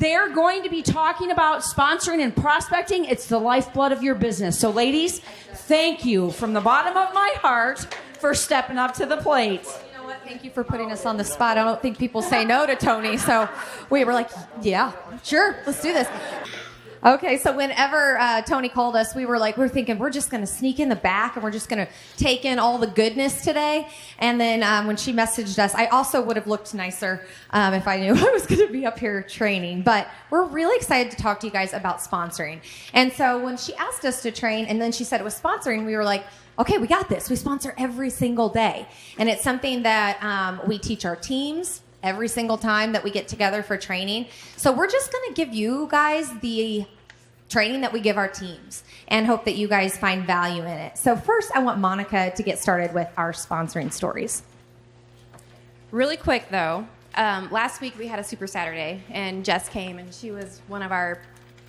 they're going to be talking about sponsoring and prospecting. It's the lifeblood of your business. So, ladies, thank you from the bottom of my heart for stepping up to the plate. You know what? Thank you for putting us on the spot. I don't think people say no to Tony. So we were like, yeah, sure, let's do this. Okay, so whenever Tony called us, we're thinking we're just going to sneak in the back and we're just going to take in all the goodness today. And then when she messaged us, I also would have looked nicer if I knew I was going to be up here training. But we're really excited to talk to you guys about sponsoring. And so when she asked us to train and then she said it was sponsoring, we were like, okay, we got this. We sponsor every single day. And it's something that we teach our teams every single time that we get together for training. So we're just going to give you guys the training that we give our teams and hope that you guys find value in it. So first, I want Monica to get started with our sponsoring stories. Really quick, though. Last week we had a Super Saturday, and Jess came, and she was one of our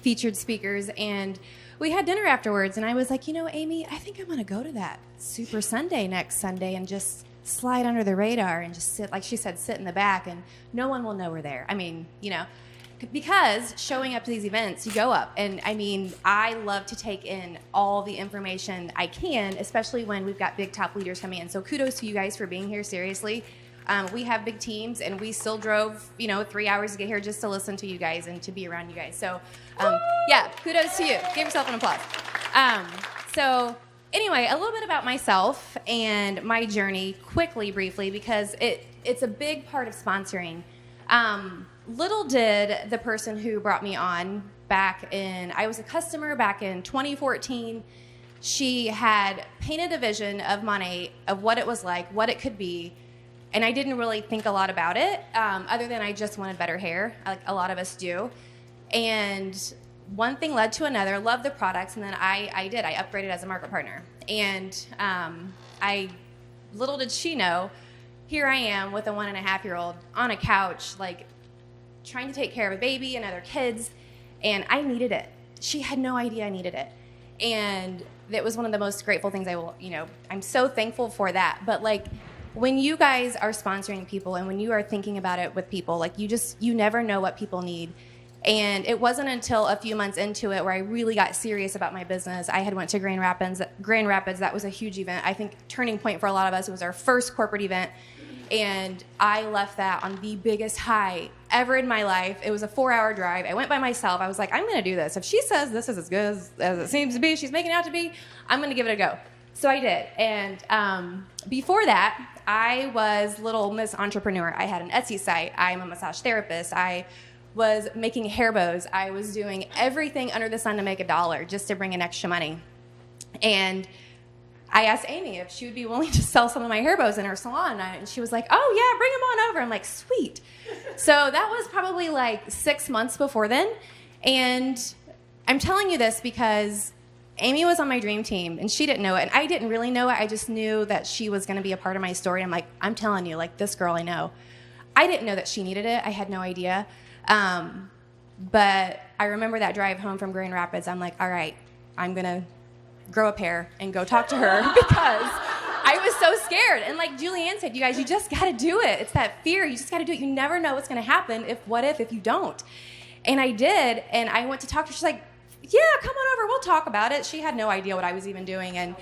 featured speakers, and we had dinner afterwards, and I was like, you know, Amy, I think I'm going to go to that Super Sunday next Sunday and just slide under the radar and just sit, like she said, sit in the back, and no one will know we're there. I mean, you know, because showing up to these events, you go up, and I mean, I love to take in all the information I can, especially when we've got big top leaders coming in. So kudos to you guys for being here, seriously. We have big teams, and we still drove, 3 hours to get here just to listen to you guys and to be around you guys. So, yeah, kudos to you. Give yourself an applause. So anyway, a little bit about myself and my journey, quickly, briefly, because it's a big part of sponsoring. Little did the person who brought me on I was a customer back in 2014. She had painted a vision of Monet, of what it was like, what it could be. And I didn't really think a lot about it, other than I just wanted better hair, like a lot of us do. And one thing led to another, loved the products, and then I upgraded as a market partner. And little did she know, here I am with a 1.5-year-old on a couch, like trying to take care of a baby and other kids, and I needed it. She had no idea I needed it. And that was one of the most grateful things I'm so thankful for that. But like, when you guys are sponsoring people and when you are thinking about it with people, like you never know what people need. And it wasn't until a few months into it where I really got serious about my business. I had went to Grand Rapids. That was a huge event. I think turning point for a lot of us. It was our first corporate event. And I left that on the biggest high ever in my life. It was a 4-hour drive. I went by myself. I was like, I'm going to do this. If she says this is as good as it seems to be, she's making it out to be, I'm going to give it a go. So I did. And before that, I was little Miss Entrepreneur. I had an Etsy site. I'm a massage therapist. I was making hair bows. I was doing everything under the sun to make $1 just to bring in extra money. And I asked Amy if she would be willing to sell some of my hair bows in her salon. And she was like, oh, yeah, bring them on over. I'm like, sweet. So that was probably like 6 months before then. And I'm telling you this because Amy was on my dream team, and she didn't know it. And I didn't really know it. I just knew that she was going to be a part of my story. I'm like, I'm telling you, like, this girl I know. I didn't know that she needed it. I had no idea. But I remember that drive home from Grand Rapids. I'm like, all right, I'm going to grow a pair and go talk to her because I was so scared. And like Julianne said, you guys, you just got to do it. It's that fear. You just got to do it. You never know what's going to happen if you don't. And I did. And I went to talk to her. She's like, yeah, come on over. We'll talk about it. She had no idea what I was even doing. And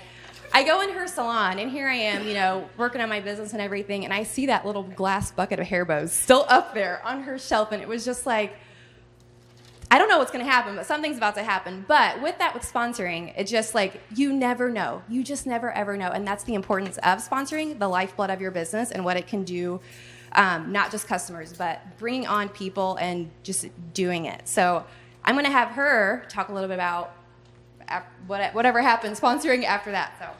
I go in her salon, and here I am, working on my business and everything. And I see that little glass bucket of hair bows still up there on her shelf. And it was just like, I don't know what's going to happen, but something's about to happen. But with sponsoring, it's just like, you never know. You just never, ever know. And that's the importance of sponsoring, the lifeblood of your business and what it can do, not just customers, but bringing on people and just doing it. So I'm going to have her talk a little bit about whatever happens sponsoring after that.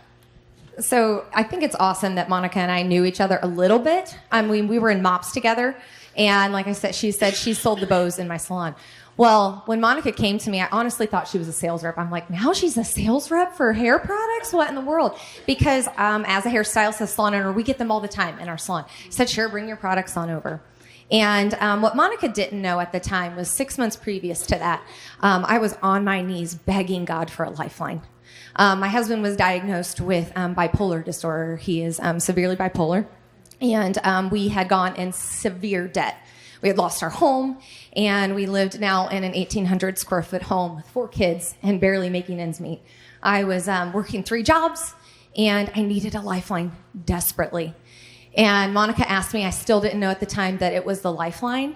So I think it's awesome that Monica and I knew each other a little bit. I mean, we were in MOPS together. And like I said, she sold the bows in my salon. Well, when Monica came to me, I honestly thought she was a sales rep. I'm like, now she's a sales rep for hair products? What in the world? Because as a hairstylist, a salon owner, we get them all the time in our salon. I said, sure, bring your products on over. And what Monica didn't know at the time was 6 months previous to that, I was on my knees begging God for a lifeline. My husband was diagnosed with bipolar disorder. He is severely bipolar. And we had gone in severe debt. We had lost our home, and we lived now in an 1,800 square foot home with 4 kids and barely making ends meet. I was working 3 jobs, and I needed a lifeline desperately. And Monica asked me, I still didn't know at the time that it was the lifeline,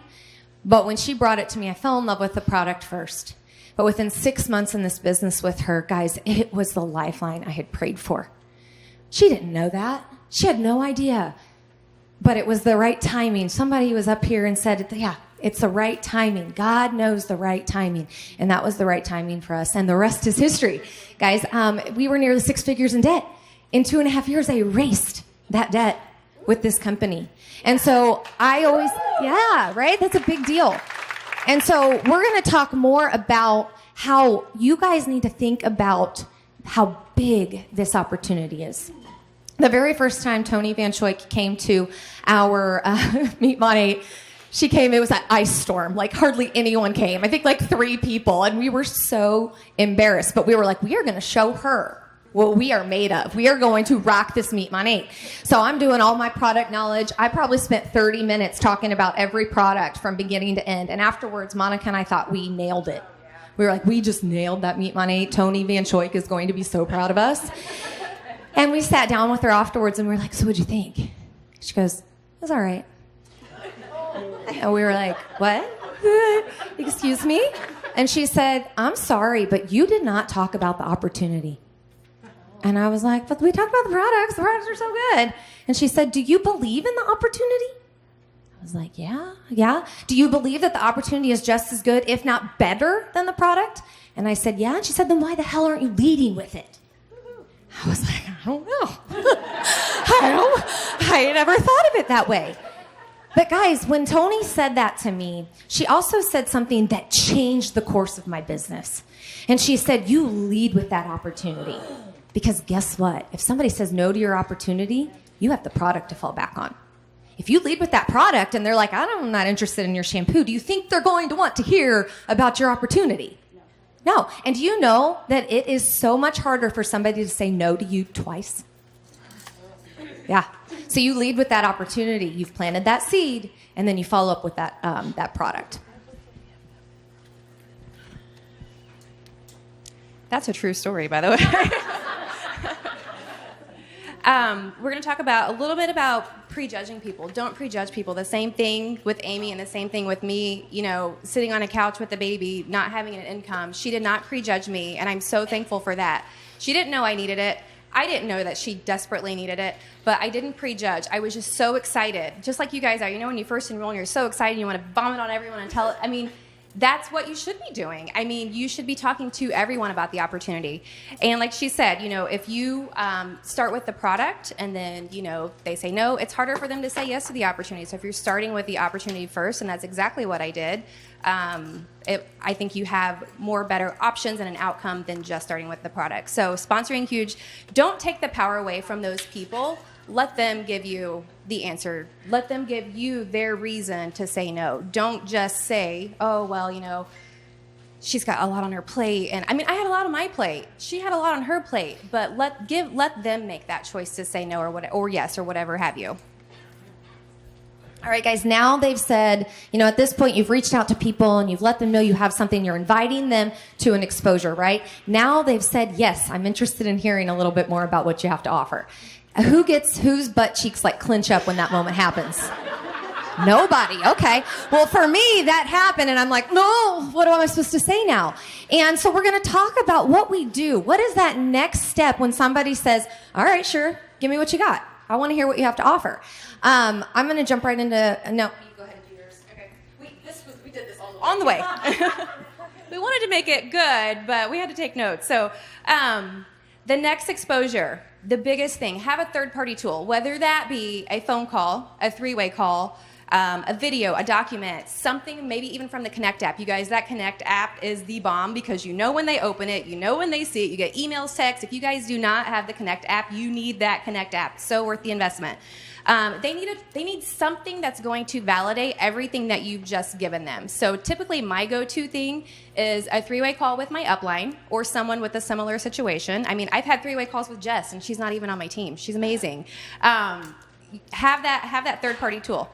but when she brought it to me, I fell in love with the product first. But within 6 months in this business with her, guys, it was the lifeline I had prayed for. She didn't know that. She had no idea. But it was the right timing. Somebody was up here and said, yeah, it's the right timing. God knows the right timing. And that was the right timing for us. And the rest is history. Guys, we were nearly 6 figures in debt. In 2.5 years, I erased that debt with this company. And so I always, yeah, right? That's a big deal. And so we're going to talk more about how you guys need to think about how big this opportunity is. The very first time Tony Van Schoik came to our Meet Money, she came, it was an ice storm. Like hardly anyone came. I think like 3 people. And we were so embarrassed. But we were like, we are going to show her what we are made of. We are going to rock this Meet Money. So I'm doing all my product knowledge. I probably spent 30 minutes talking about every product from beginning to end. And afterwards, Monica and I thought we nailed it. We were like, we just nailed that Meet Money. Tony Van Schoik is going to be so proud of us. And we sat down with her afterwards and we were like, so what'd you think? She goes, it was all right. And we were like, what? Excuse me? And she said, I'm sorry, but you did not talk about the opportunity. And I was like, but we talked about the products. The products are so good. And she said, do you believe in the opportunity? I was like, yeah. Do you believe that the opportunity is just as good, if not better, than the product? And I said, yeah. And she said, then why the hell aren't you leading with it? I was like, I don't know. I never thought of it that way. But guys, when Tony said that to me, she also said something that changed the course of my business. And she said, you lead with that opportunity. Because guess what? If somebody says no to your opportunity, you have the product to fall back on. If you lead with that product and they're like, I'm not interested in your shampoo, do you think they're going to want to hear about your opportunity? No. And do you know that it is so much harder for somebody to say no to you twice? Yeah. So you lead with that opportunity. You've planted that seed, and then you follow up with that product. That's a true story, by the way. We're going to talk a little bit about prejudging people. Don't prejudge people. The same thing with Amy and the same thing with me, sitting on a couch with a baby, not having an income. She did not prejudge me, and I'm so thankful for that. She didn't know I needed it. I didn't know that she desperately needed it, but I didn't prejudge. I was just so excited, just like you guys are. When you first enroll and you're so excited, you want to vomit on everyone and tell it. That's what you should be doing. You should be talking to everyone about the opportunity. And like she said, if you start with the product and then, they say no, it's harder for them to say yes to the opportunity. So if you're starting with the opportunity first, and that's exactly what I did, I think you have more better options and an outcome than just starting with the product. So sponsoring huge. Don't take the power away from those people. Let them give you the answer. Let them give you their reason to say no. Don't just say, oh, well, she's got a lot on her plate. And I had a lot on my plate. She had a lot on her plate. But let them make that choice to say no or yes or whatever have you. All right, guys, now they've said, at this point, you've reached out to people and you've let them know you have something. You're inviting them to an exposure, right? Now they've said, yes, I'm interested in hearing a little bit more about what you have to offer. Whose butt cheeks clench up when that moment happens? Nobody. Okay. Well, for me, that happened, and I'm like, no, what am I supposed to say now? And so we're going to talk about what we do. What is that next step when somebody says, all right, sure, give me what you got. I want to hear what you have to offer. I'm going to jump right into, no. You go ahead and do yours. Okay. We did this on the way. We wanted to make it good, but we had to take notes. So the next exposure, the biggest thing, have a third-party tool, whether that be a phone call, a 3-way call, a video, a document, something maybe even from the Connect app. You guys, that Connect app is the bomb because you know when they open it, you know when they see it, you get emails, texts. If you guys do not have the Connect app, you need that Connect app. So worth the investment. They need something that's going to validate everything that you've just given them. So typically my go-to thing is a 3-way call with my upline or someone with a similar situation. I've had 3-way calls with Jess, and she's not even on my team. She's amazing. Have that third-party tool.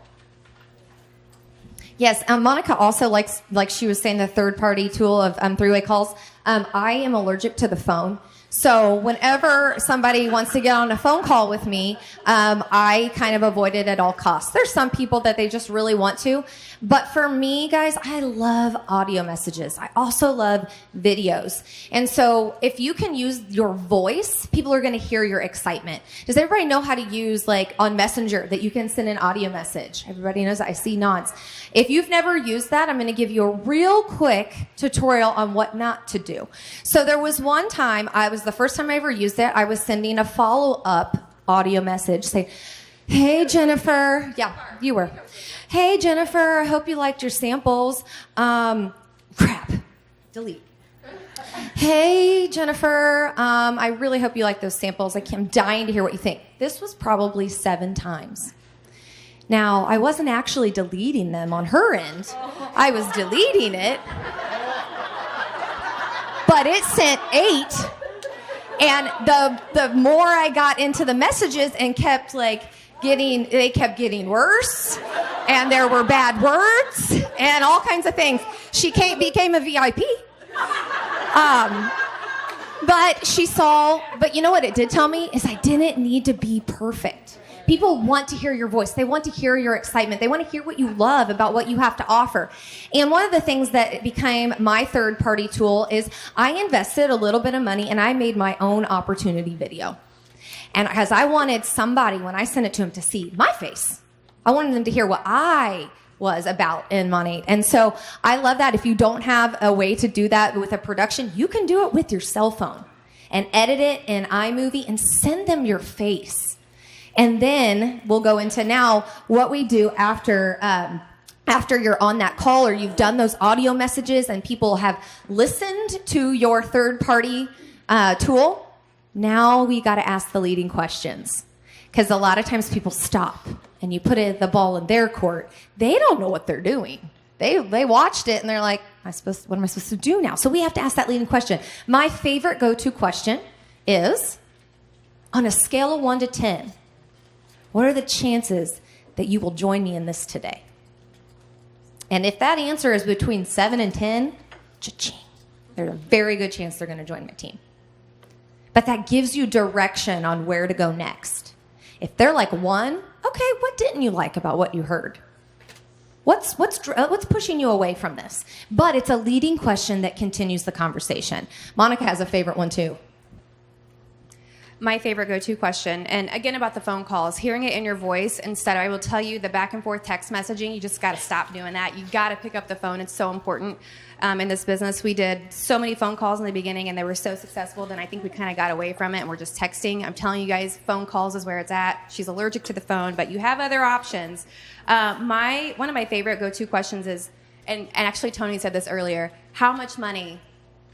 Yes, Monica also likes, like she was saying, the third-party tool of three-way calls. I am allergic to the phone. So whenever somebody wants to get on a phone call with me, I kind of avoid it at all costs. There's some people that they just really want to. But for me, guys, I love audio messages. I also love videos. And so if you can use your voice, people are going to hear your excitement. Does everybody know how to use, like, on Messenger, that you can send an audio message? Everybody knows that. I see nods. If you've never used that, I'm going to give you a real quick tutorial on what not to do. So there was one time, the first time I ever used it, I was sending a follow-up audio message saying, "Hey, Jennifer." Yeah, you were. "Hey, Jennifer, I hope you liked your samples." Crap. Delete. "Hey, Jennifer, I really hope you like those samples. I'm dying to hear what you think." This was probably 7 times. Now, I wasn't actually deleting them on her end. I was deleting it. But it sent 8. And the more I got into the messages and kept they kept getting worse, and there were bad words and all kinds of things. She became a VIP. But you know what it did tell me is I didn't need to be perfect. People want to hear your voice. They want to hear your excitement. They want to hear what you love about what you have to offer. And one of the things that became my third-party tool is I invested a little bit of money and I made my own opportunity video. And because I wanted somebody, when I sent it to them, to see my face. I wanted them to hear what I was about in Monate. And so I love that. If you don't have a way to do that with a production, you can do it with your cell phone and edit it in iMovie and send them your face. And then we'll go into now what we do after you're on that call or you've done those audio messages and people have listened to your third-party tool. Now we got to ask the leading questions, because a lot of times people stop and you put the ball in their court. They don't know what they're doing. They watched it and they're like, what am I supposed to do now? So we have to ask that leading question. My favorite go-to question is, on a scale of 1 to 10, what are the chances that you will join me in this today? And if that answer is between 7 and 10, cha-ching, there's a very good chance they're going to join my team. But that gives you direction on where to go next. If they're like 1, okay, what didn't you like about what you heard? What's pushing you away from this? But it's a leading question that continues the conversation. Monica has a favorite one too. My favorite go-to question, and again about the phone calls, hearing it in your voice instead. I will tell you, the back and forth text messaging, you just got to stop doing that. You got to pick up the phone. It's so important in this business. We did so many phone calls in the beginning, and they were so successful. Then I think we kind of got away from it, and we're just texting. I'm telling you guys, phone calls is where it's at. She's allergic to the phone, but you have other options. One of my favorite go-to questions is, and actually Tony said this earlier, how much money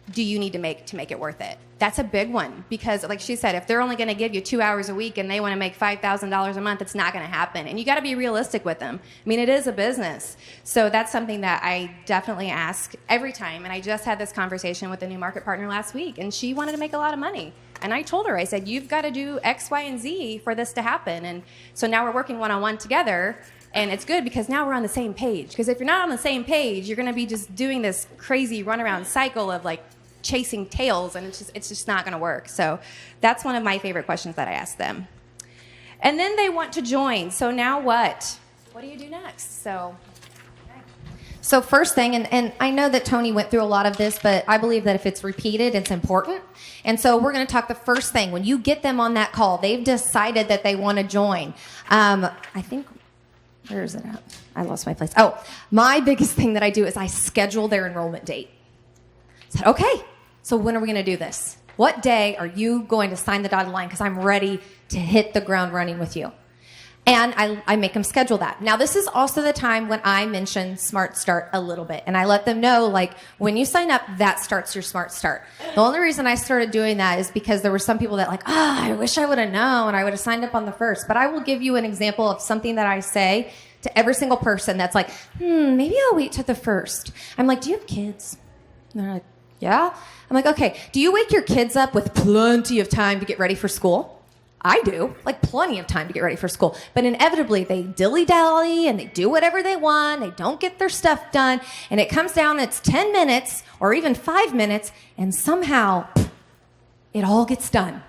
do you need to make it worth it? That's a big one, because like she said, if they're only going to give you 2 hours a week and they want to make $5,000 a month, it's not going to happen. And you got to be realistic with them. I mean, it is a business. So that's something that I definitely ask every time. And I just had this conversation with a new market partner last week, and she wanted to make a lot of money. And I told her, I said, you've got to do X, Y, and Z for this to happen. And so now we're working one-on-one together. And it's good because now we're on the same page. Because if you're not on the same page, you're going to be just doing this crazy runaround cycle of like chasing tails, and it's just not going to work. So that's one of my favorite questions that I ask them. And then they want to join. So now what? What do you do next? So first thing, and I know that Tony went through a lot of this, but I believe that if it's repeated, it's important. And so we're going to talk the first thing. When you get them on that call, they've decided that they want to join. I think, where is it at? I lost my place. Oh, my biggest thing that I do is I schedule their enrollment date. I said, okay, so when are we going to do this? What day are you going to sign the dotted line? Because I'm ready to hit the ground running with you. And I make them schedule that. Now, this is also the time when I mention Smart Start a little bit. And I let them know, like, when you sign up, that starts your Smart Start. The only reason I started doing that is because there were some people that like, I wish I would have known. I would have signed up on the first. But I will give you an example of something that I say to every single person that's like, maybe I'll wait till the first. I'm like, do you have kids? And they're like, yeah. I'm like, okay, do you wake your kids up with plenty of time to get ready for school? I do, like plenty of time to get ready for school. But inevitably, they dilly-dally and they do whatever they want. They don't get their stuff done. And it comes down, it's 10 minutes or even 5 minutes, and somehow it all gets done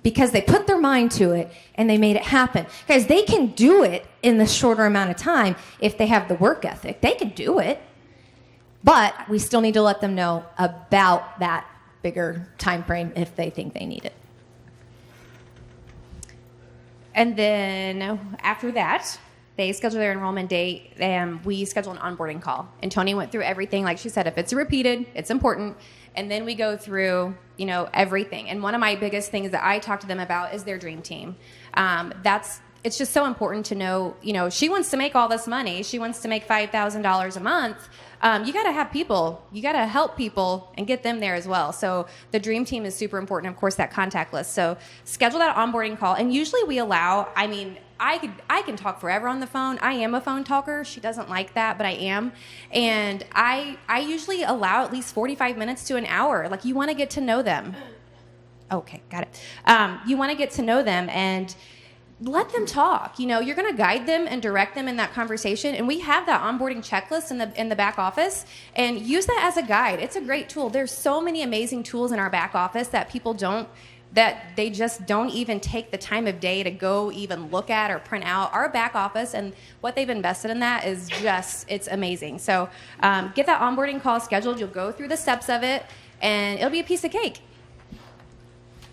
because they put their mind to it and they made it happen. Guys, they can do it in the shorter amount of time if they have the work ethic. They can do it. But we still need to let them know about that bigger time frame if they think they need it. And then after that, they schedule their enrollment date, and we schedule an onboarding call. And Tony went through everything. Like she said, if it's repeated, it's important. And then we go through, everything. And one of my biggest things that I talk to them about is their dream team. It's just so important to know, she wants to make all this money. She wants to make $5,000 a month. You got to have people. You got to help people and get them there as well. So the dream team is super important. Of course, that contact list. So schedule that onboarding call. And usually we allow, I can talk forever on the phone. I am a phone talker. She doesn't like that, but I am. And I usually allow at least 45 minutes to an hour. Like, you want to get to know them. Okay, got it. You want to get to know them and let them talk. You're going to guide them and direct them in that conversation. And we have that onboarding checklist in the back office, and use that as a guide. It's a great tool. There's so many amazing tools in our back office that people they just don't even take the time of day to go even look at or print out. Our back office and what they've invested in that is it's amazing. So get that onboarding call scheduled. You'll go through the steps of it, and it'll be a piece of cake.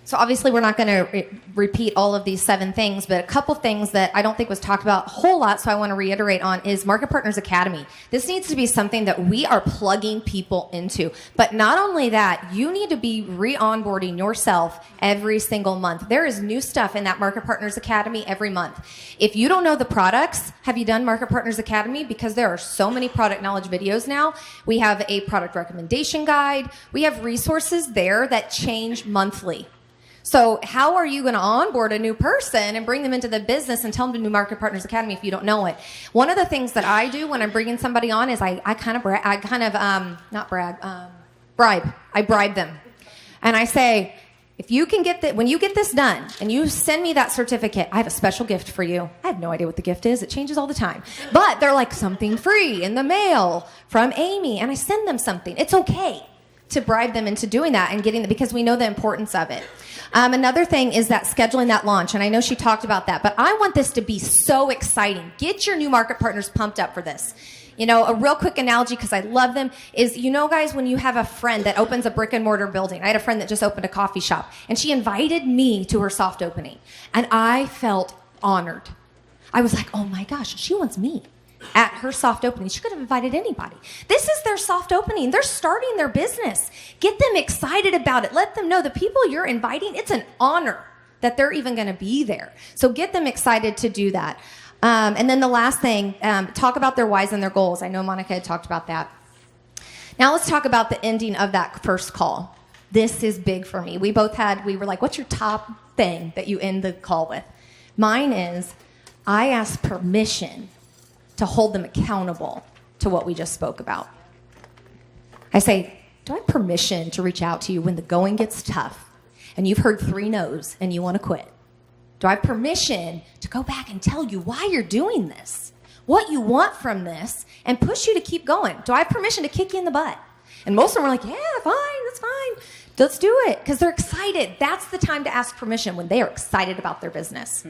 So obviously we're not going to repeat all of these 7 things, but a couple things that I don't think was talked about a whole lot, so I want to reiterate on, is Market Partners Academy. This needs to be something that we are plugging people into. But not only that, you need to be re-onboarding yourself every single month. There is new stuff in that Market Partners Academy every month. If you don't know the products, have you done Market Partners Academy? Because there are so many product knowledge videos now. We have a product recommendation guide. We have resources there that change monthly. So how are you going to onboard a new person and bring them into the business and tell them to do Market Partners Academy if you don't know it? One of the things that I do when I'm bringing somebody on is I bribe them. And I say, if you can when you get this done and you send me that certificate, I have a special gift for you. I have no idea what the gift is. It changes all the time. But they're like, something free in the mail from Amy. And I send them something. It's okay to bribe them into doing that and getting it, because we know the importance of it. Another thing is that scheduling that launch, and I know she talked about that, but I want this to be so exciting. Get your new market partners pumped up for this. A real quick analogy, because I love them, is, guys, when you have a friend that opens a brick and mortar building. I had a friend that just opened a coffee shop, and she invited me to her soft opening, and I felt honored. I was like, oh my gosh, she wants me at her soft opening. She could have invited anybody. This is their soft opening. They're starting their business. Get them excited about it. Let them know the people you're inviting, it's an honor that they're even going to be there. So get them excited to do that. And then the last thing, talk about their whys and their goals. I know Monica had talked about that. Now let's talk about the ending of that first call. This is big for me. We were like, what's your top thing that you end the call with? Mine is, I ask permission to hold them accountable to what we just spoke about. I say, do I have permission to reach out to you when the going gets tough and you've heard 3 no's and you want to quit? Do I have permission to go back and tell you why you're doing this, what you want from this, and push you to keep going? Do I have permission to kick you in the butt? And most of them are like, yeah, fine, that's fine. Let's do it, because they're excited. That's the time to ask permission, when they are excited about their business.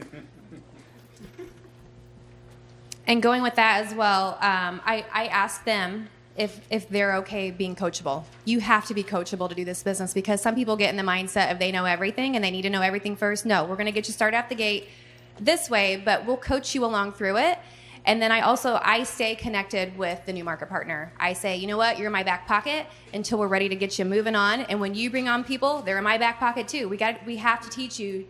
And going with that as well, I ask them if they're okay being coachable. You have to be coachable to do this business, because some people get in the mindset of they know everything and they need to know everything first. No, we're going to get you started out the gate this way, but we'll coach you along through it. And then I stay connected with the new market partner. I say, you know what, you're in my back pocket until we're ready to get you moving on. And when you bring on people, they're in my back pocket too. We have to teach you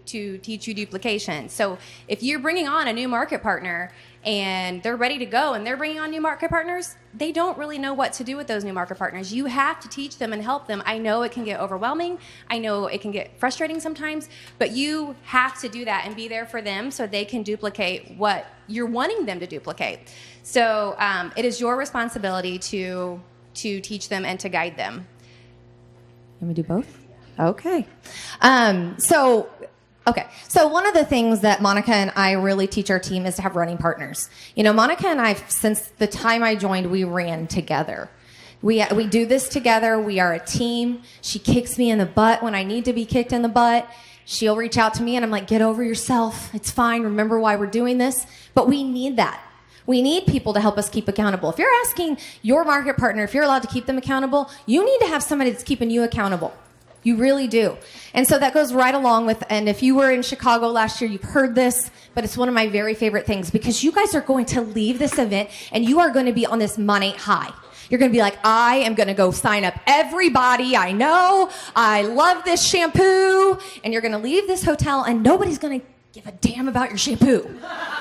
duplication. So if you're bringing on a new market partner and they're ready to go and they're bringing on new market partners, they don't really know what to do with those new market partners. You have to teach them and help them. I know it can get overwhelming. I know it can get frustrating sometimes, but you have to do that and be there for them so they can duplicate what you're wanting them to duplicate. So it is your responsibility to teach them and to guide them. Can we do both? Okay. So Okay, so one of the things that Monica and I really teach our team is to have running partners. You know, Monica and I, since the time I joined, we ran together. We do this together. We are a team. She kicks me in the butt when I need to be kicked in the butt. She'll reach out to me and I'm like, get over yourself. It's fine. Remember why we're doing this. But we need that. We need people to help us keep accountable. If you're asking your market partner if you're allowed to keep them accountable, you need to have somebody that's keeping you accountable. You really do. And so that goes right along with, and if you were in Chicago last year, you've heard this, but it's one of my very favorite things because you guys are going to leave this event and you are going to be on this money high. You're going to be like, I am going to go sign up everybody I know. I love this shampoo. And you're going to leave this hotel and nobody's going to give a damn about your shampoo.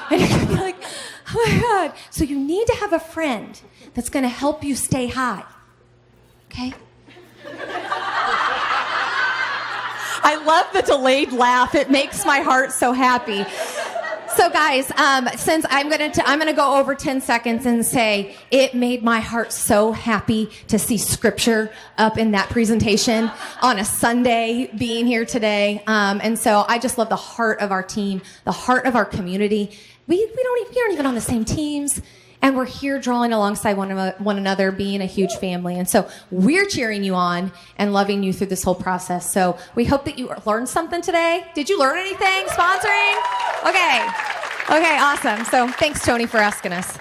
And you're going to be like, oh my God. So you need to have a friend that's going to help you stay high. Okay? I love the delayed laugh. It makes my heart so happy. So guys, since I'm gonna go over 10 seconds and say it made my heart so happy to see scripture up in that presentation on a Sunday being here today. And so I just love the heart of our team, the heart of our community. We aren't even on the same teams. And we're here drawing alongside one another, being a huge family. And so we're cheering you on and loving you through this whole process. So we hope that you learned something today. Did you learn anything? Sponsoring? Okay, awesome. So thanks, Tony, for asking us.